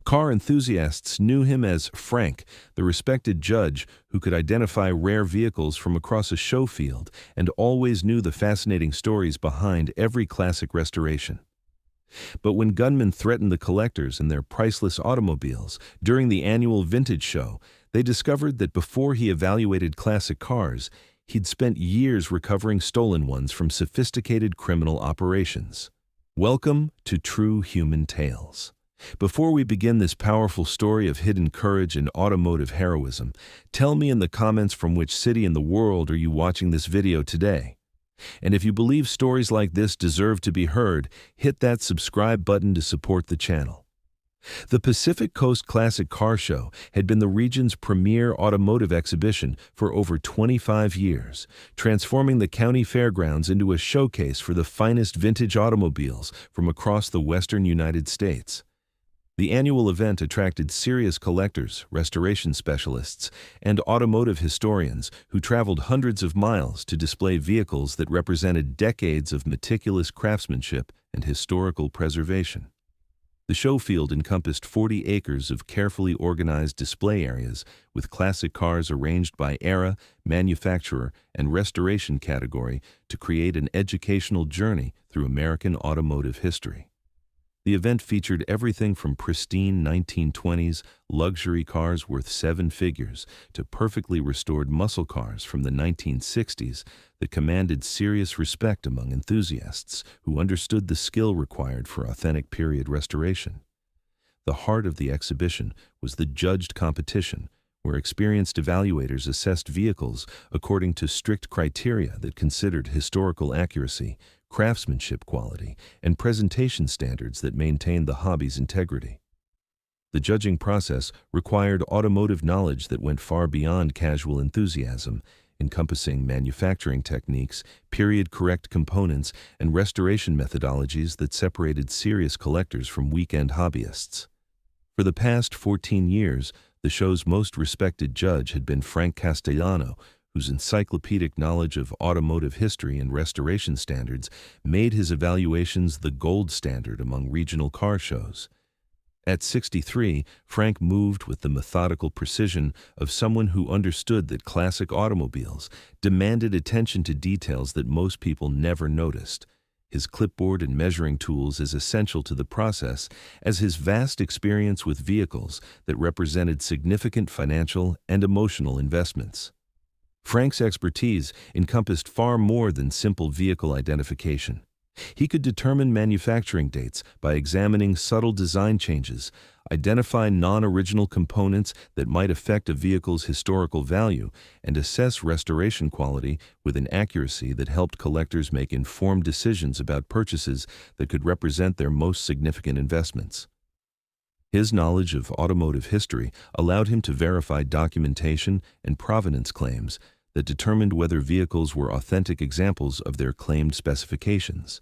Car enthusiasts knew him as Frank, the respected judge who could identify rare vehicles from across a show field and always knew the fascinating stories behind every classic restoration. But when gunmen threatened the collectors and their priceless automobiles during the annual vintage show, they discovered that before he evaluated classic cars, he'd spent years recovering stolen ones from sophisticated criminal operations. Welcome to True Human Tales. Before we begin this powerful story of hidden courage and automotive heroism, tell me in the comments from which city in the world are you watching this video today. And if you believe stories like this deserve to be heard, hit that subscribe button to support the channel. The Pacific Coast Classic Car Show had been the region's premier automotive exhibition for over 25 years, transforming the county fairgrounds into a showcase for the finest vintage automobiles from across the western United States. The annual event attracted serious collectors, restoration specialists, and automotive historians who traveled hundreds of miles to display vehicles that represented decades of meticulous craftsmanship and historical preservation. The show field encompassed 40 acres of carefully organized display areas with classic cars arranged by era, manufacturer, and restoration category to create an educational journey through American automotive history. The event featured everything from pristine 1920s luxury cars worth seven figures to perfectly restored muscle cars from the 1960s that commanded serious respect among enthusiasts who understood the skill required for authentic period restoration. The heart of the exhibition was the judged competition, where experienced evaluators assessed vehicles according to strict criteria that considered historical accuracy, craftsmanship quality, and presentation standards that maintained the hobby's integrity. The judging process required automotive knowledge that went far beyond casual enthusiasm, encompassing manufacturing techniques, period-correct components, and restoration methodologies that separated serious collectors from weekend hobbyists. For the past 14 years, the show's most respected judge had been Frank Castellano, whose encyclopedic knowledge of automotive history and restoration standards made his evaluations the gold standard among regional car shows. At 63, Frank moved with the methodical precision of someone who understood that classic automobiles demanded attention to details that most people never noticed. His clipboard and measuring tools as essential to the process as his vast experience with vehicles that represented significant financial and emotional investments. Frank's expertise encompassed far more than simple vehicle identification. He could determine manufacturing dates by examining subtle design changes, identify non-original components that might affect a vehicle's historical value, and assess restoration quality with an accuracy that helped collectors make informed decisions about purchases that could represent their most significant investments. His knowledge of automotive history allowed him to verify documentation and provenance claims that determined whether vehicles were authentic examples of their claimed specifications.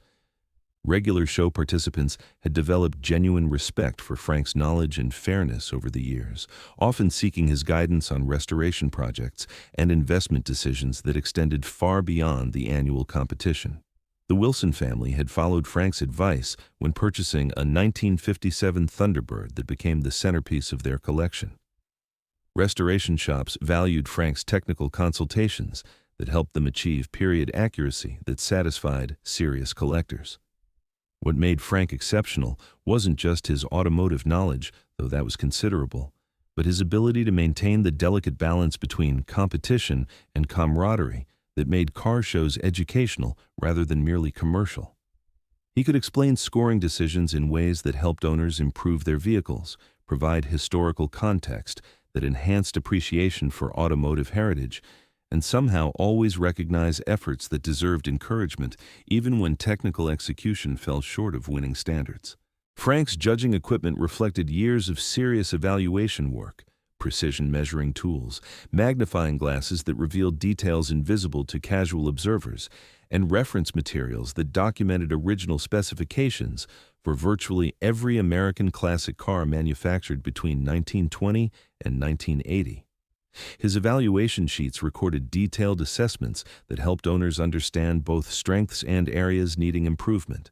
Regular show participants had developed genuine respect for Frank's knowledge and fairness over the years, often seeking his guidance on restoration projects and investment decisions that extended far beyond the annual competition. The Wilson family had followed Frank's advice when purchasing a 1957 Thunderbird that became the centerpiece of their collection. Restoration shops valued Frank's technical consultations that helped them achieve period accuracy that satisfied serious collectors. What made Frank exceptional wasn't just his automotive knowledge, though that was considerable, but his ability to maintain the delicate balance between competition and camaraderie that made car shows educational rather than merely commercial. He could explain scoring decisions in ways that helped owners improve their vehicles, provide historical context that enhanced appreciation for automotive heritage, and somehow always recognize efforts that deserved encouragement even when technical execution fell short of winning standards. Frank's judging equipment reflected years of serious evaluation work, precision measuring tools, magnifying glasses that revealed details invisible to casual observers, and reference materials that documented original specifications for virtually every American classic car manufactured between 1920 and 1980. His evaluation sheets recorded detailed assessments that helped owners understand both strengths and areas needing improvement.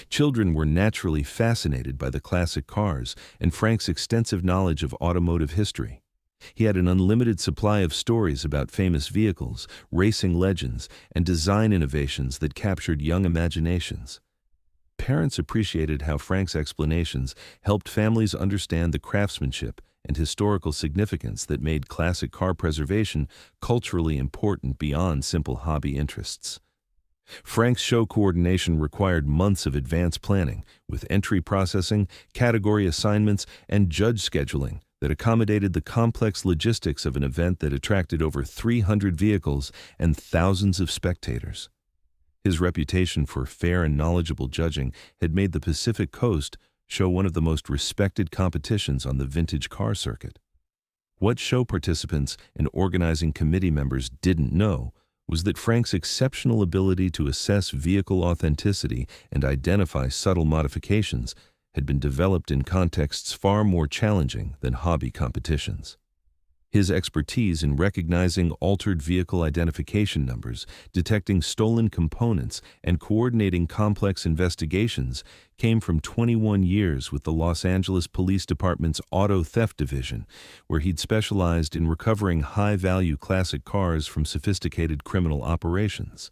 Children were naturally fascinated by the classic cars and Frank's extensive knowledge of automotive history. He had an unlimited supply of stories about famous vehicles, racing legends, and design innovations that captured young imaginations. Parents appreciated how Frank's explanations helped families understand the craftsmanship and historical significance that made classic car preservation culturally important beyond simple hobby interests. Frank's show coordination required months of advance planning, with entry processing, category assignments, and judge scheduling that accommodated the complex logistics of an event that attracted over 300 vehicles and thousands of spectators. His reputation for fair and knowledgeable judging had made the Pacific Coast show one of the most respected competitions on the vintage car circuit. What show participants and organizing committee members didn't know was that Frank's exceptional ability to assess vehicle authenticity and identify subtle modifications had been developed in contexts far more challenging than hobby competitions. His expertise in recognizing altered vehicle identification numbers, detecting stolen components, and coordinating complex investigations came from 21 years with the Los Angeles Police Department's Auto Theft Division, where he'd specialized in recovering high-value classic cars from sophisticated criminal operations.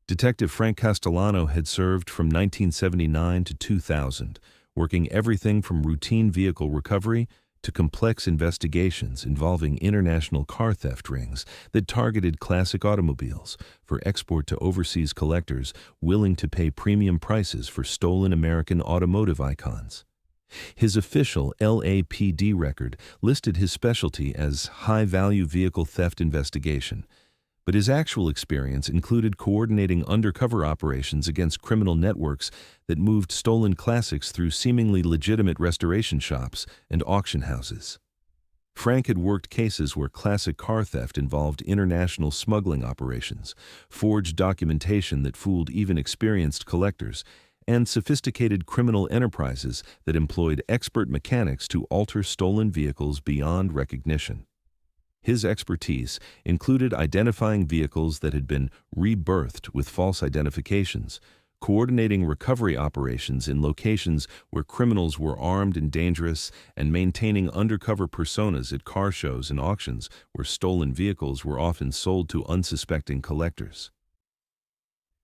Detective Frank Castellano had served from 1979 to 2000, working everything from routine vehicle recovery to complex investigations involving international car theft rings that targeted classic automobiles for export to overseas collectors willing to pay premium prices for stolen American automotive icons. His official LAPD record listed his specialty as high-value vehicle theft investigation, but his actual experience included coordinating undercover operations against criminal networks that moved stolen classics through seemingly legitimate restoration shops and auction houses. Frank had worked cases where classic car theft involved international smuggling operations, forged documentation that fooled even experienced collectors, and sophisticated criminal enterprises that employed expert mechanics to alter stolen vehicles beyond recognition. His expertise included identifying vehicles that had been rebirthed with false identifications, coordinating recovery operations in locations where criminals were armed and dangerous, and maintaining undercover personas at car shows and auctions where stolen vehicles were often sold to unsuspecting collectors.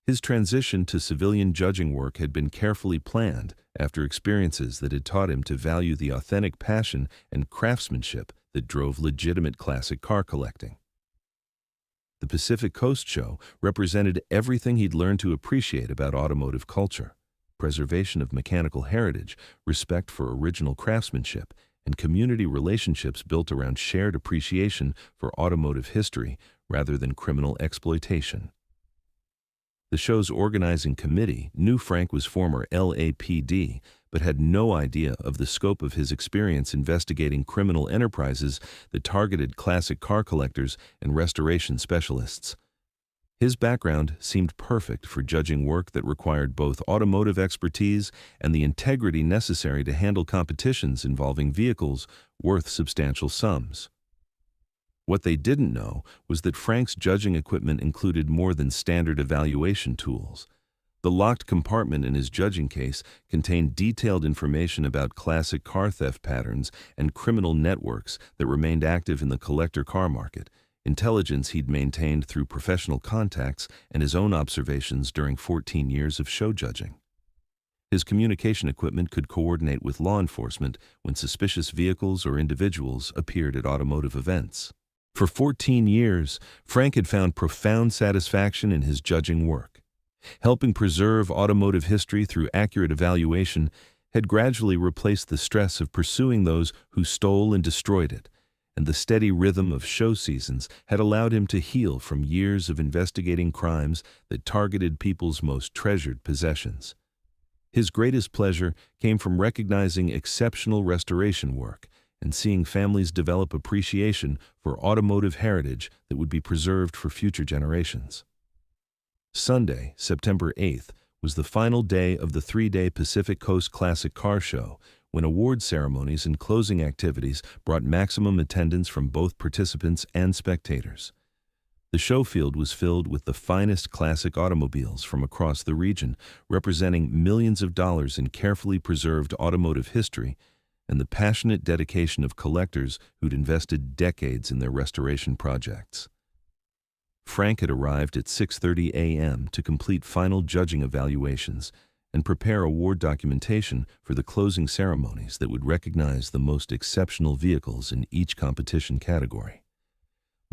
His transition to civilian judging work had been carefully planned after experiences that had taught him to value the authentic passion and craftsmanship that drove legitimate classic car collecting. The Pacific Coast Show represented everything he'd learned to appreciate about automotive culture: preservation of mechanical heritage, respect for original craftsmanship, and community relationships built around shared appreciation for automotive history rather than criminal exploitation. The show's organizing committee knew Frank was former LAPD, but had no idea of the scope of his experience investigating criminal enterprises that targeted classic car collectors and restoration specialists. His background seemed perfect for judging work that required both automotive expertise and the integrity necessary to handle competitions involving vehicles worth substantial sums. What they didn't know was that Frank's judging equipment included more than standard evaluation tools. The locked compartment in his judging case contained detailed information about classic car theft patterns and criminal networks that remained active in the collector car market, intelligence he'd maintained through professional contacts and his own observations during 14 years of show judging. His communication equipment could coordinate with law enforcement when suspicious vehicles or individuals appeared at automotive events. For 14 years, Frank had found profound satisfaction in his judging work. Helping preserve automotive history through accurate evaluation had gradually replaced the stress of pursuing those who stole and destroyed it, and the steady rhythm of show seasons had allowed him to heal from years of investigating crimes that targeted people's most treasured possessions. His greatest pleasure came from recognizing exceptional restoration work and seeing families develop appreciation for automotive heritage that would be preserved for future generations. Sunday, September 8th, was the final day of the 3-day Pacific Coast Classic Car Show, when award ceremonies and closing activities brought maximum attendance from both participants and spectators. The show field was filled with the finest classic automobiles from across the region, representing millions of dollars in carefully preserved automotive history and the passionate dedication of collectors who'd invested decades in their restoration projects. Frank had arrived at 6:30 a.m. to complete final judging evaluations and prepare award documentation for the closing ceremonies that would recognize the most exceptional vehicles in each competition category.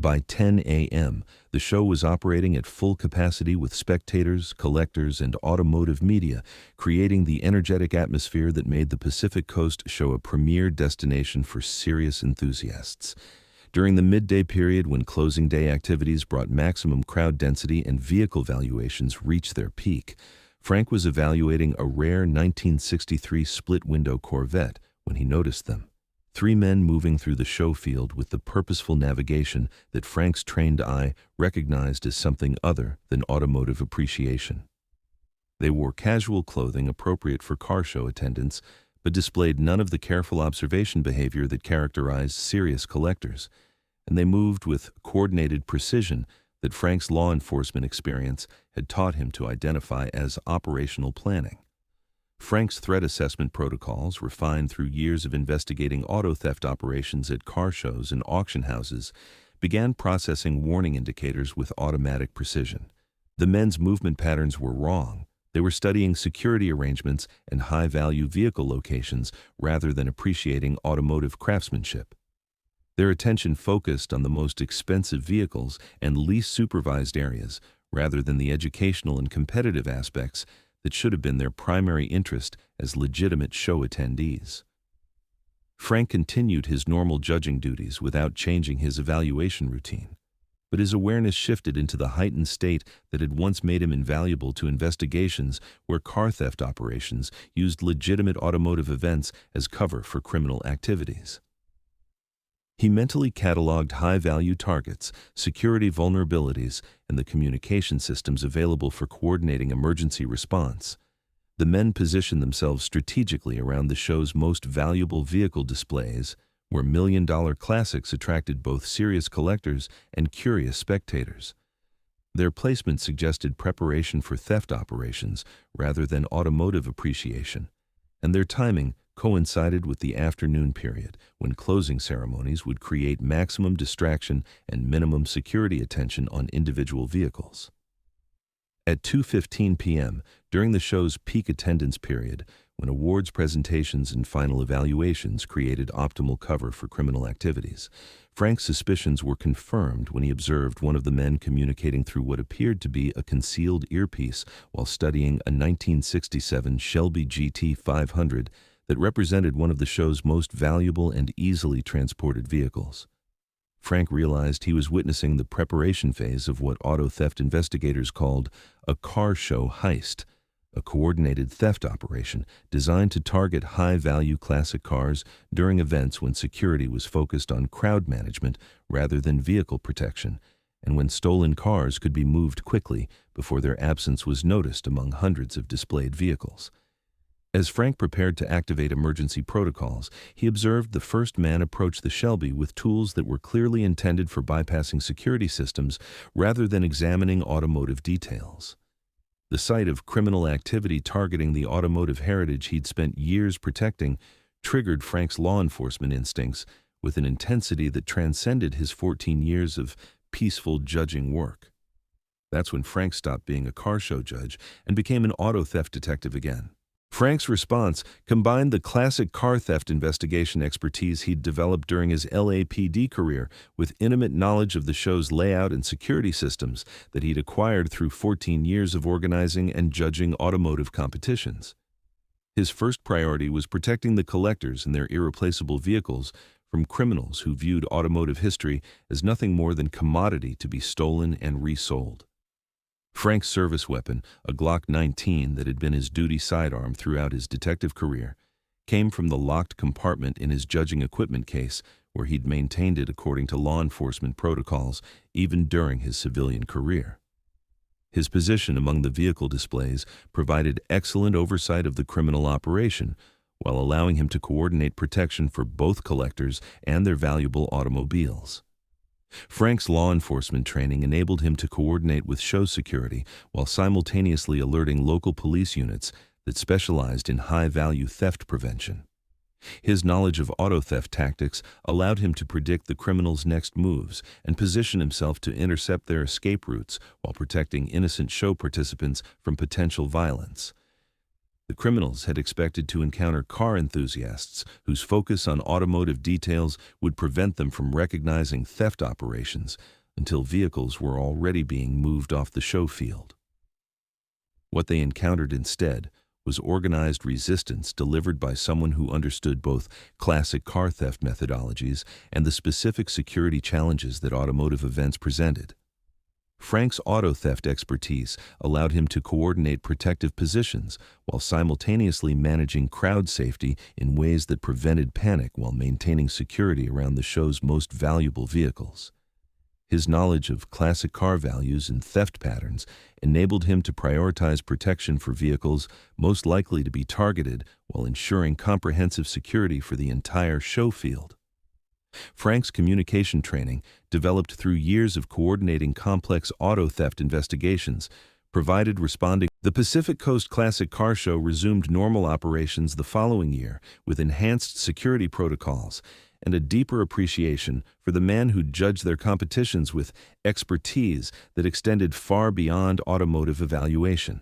By 10 a.m., the show was operating at full capacity with spectators, collectors, and automotive media, creating the energetic atmosphere that made the Pacific Coast show a premier destination for serious enthusiasts. During the midday period when closing day activities brought maximum crowd density and vehicle valuations reached their peak, Frank was evaluating a rare 1963 split-window Corvette when he noticed them. Three men moving through the show field with the purposeful navigation that Frank's trained eye recognized as something other than automotive appreciation. They wore casual clothing appropriate for car show attendance, but displayed none of the careful observation behavior that characterized serious collectors, and they moved with coordinated precision that Frank's law enforcement experience had taught him to identify as operational planning. Frank's threat assessment protocols, refined through years of investigating auto theft operations at car shows and auction houses, began processing warning indicators with automatic precision. The men's movement patterns were wrong. They were studying security arrangements and high-value vehicle locations rather than appreciating automotive craftsmanship. Their attention focused on the most expensive vehicles and least supervised areas rather than the educational and competitive aspects that should have been their primary interest as legitimate show attendees. Frank continued his normal judging duties without changing his evaluation routine, but his awareness shifted into the heightened state that had once made him invaluable to investigations where car theft operations used legitimate automotive events as cover for criminal activities. He mentally cataloged high-value targets, security vulnerabilities, and the communication systems available for coordinating emergency response. The men positioned themselves strategically around the show's most valuable vehicle displays, where million-dollar classics attracted both serious collectors and curious spectators. Their placement suggested preparation for theft operations rather than automotive appreciation, and their timing coincided with the afternoon period when closing ceremonies would create maximum distraction and minimum security attention on individual vehicles. At 2:15 p.m., during the show's peak attendance period, when awards presentations and final evaluations created optimal cover for criminal activities, Frank's suspicions were confirmed when he observed one of the men communicating through what appeared to be a concealed earpiece while studying a 1967 Shelby GT 500 that represented one of the show's most valuable and easily transported vehicles. Frank realized he was witnessing the preparation phase of what auto theft investigators called a car show heist, a coordinated theft operation designed to target high-value classic cars during events when security was focused on crowd management rather than vehicle protection, and when stolen cars could be moved quickly before their absence was noticed among hundreds of displayed vehicles. As Frank prepared to activate emergency protocols, he observed the first man approach the Shelby with tools that were clearly intended for bypassing security systems rather than examining automotive details. The sight of criminal activity targeting the automotive heritage he'd spent years protecting triggered Frank's law enforcement instincts with an intensity that transcended his 14 years of peaceful judging work. That's when Frank stopped being a car show judge and became an auto theft detective again. Frank's response combined the classic car theft investigation expertise he'd developed during his LAPD career with intimate knowledge of the show's layout and security systems that he'd acquired through 14 years of organizing and judging automotive competitions. His first priority was protecting the collectors and their irreplaceable vehicles from criminals who viewed automotive history as nothing more than commodity to be stolen and resold. Frank's service weapon, a Glock 19 that had been his duty sidearm throughout his detective career, came from the locked compartment in his judging equipment case where he'd maintained it according to law enforcement protocols even during his civilian career. His position among the vehicle displays provided excellent oversight of the criminal operation while allowing him to coordinate protection for both collectors and their valuable automobiles. Frank's law enforcement training enabled him to coordinate with show security while simultaneously alerting local police units that specialized in high-value theft prevention. His knowledge of auto theft tactics allowed him to predict the criminals' next moves and position himself to intercept their escape routes while protecting innocent show participants from potential violence. The criminals had expected to encounter car enthusiasts whose focus on automotive details would prevent them from recognizing theft operations until vehicles were already being moved off the show field. What they encountered instead was organized resistance delivered by someone who understood both classic car theft methodologies and the specific security challenges that automotive events presented. Frank's auto theft expertise allowed him to coordinate protective positions while simultaneously managing crowd safety in ways that prevented panic while maintaining security around the show's most valuable vehicles. His knowledge of classic car values and theft patterns enabled him to prioritize protection for vehicles most likely to be targeted while ensuring comprehensive security for the entire show field. Frank's communication training, developed through years of coordinating complex auto theft investigations, provided responding. The Pacific Coast Classic Car Show resumed normal operations the following year with enhanced security protocols and a deeper appreciation for the man who judged their competitions with expertise that extended far beyond automotive evaluation.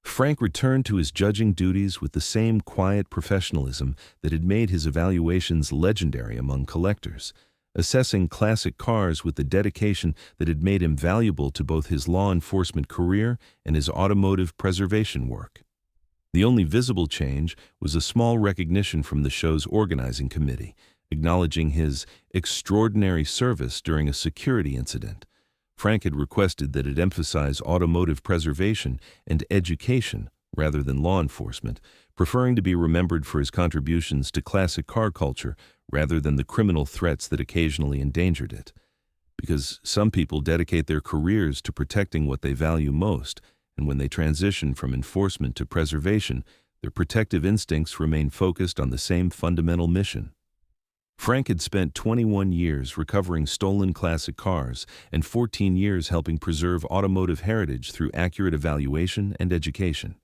Frank returned to his judging duties with the same quiet professionalism that had made his evaluations legendary among collectors, assessing classic cars with the dedication that had made him valuable to both his law enforcement career and his automotive preservation work. The only visible change was a small recognition from the show's organizing committee, acknowledging his extraordinary service during a security incident. Frank had requested that it emphasize automotive preservation and education rather than law enforcement, preferring to be remembered for his contributions to classic car culture rather than the criminal threats that occasionally endangered it. Because some people dedicate their careers to protecting what they value most, and when they transition from enforcement to preservation, their protective instincts remain focused on the same fundamental mission. Frank had spent 21 years recovering stolen classic cars and 14 years helping preserve automotive heritage through accurate evaluation and education.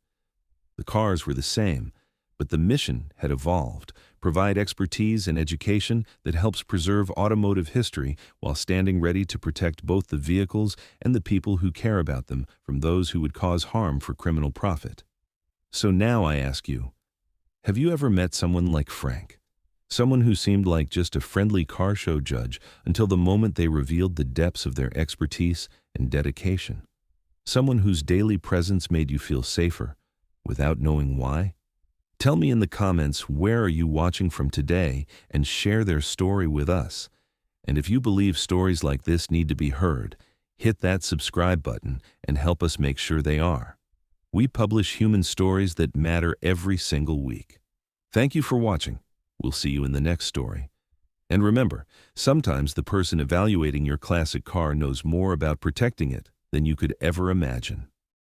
The cars were the same, but the mission had evolved: provide expertise and education that helps preserve automotive history while standing ready to protect both the vehicles and the people who care about them from those who would cause harm for criminal profit. So now I ask you, have you ever met someone like Frank? Someone who seemed like just a friendly car show judge until the moment they revealed the depths of their expertise and dedication. Someone whose daily presence made you feel safer without knowing why? Tell me in the comments where are you watching from today and share their story with us. And if you believe stories like this need to be heard, hit that subscribe button and help us make sure they are. We publish human stories that matter every single week. Thank you for watching. We'll see you in the next story. And remember, sometimes the person evaluating your classic car knows more about protecting it than you could ever imagine.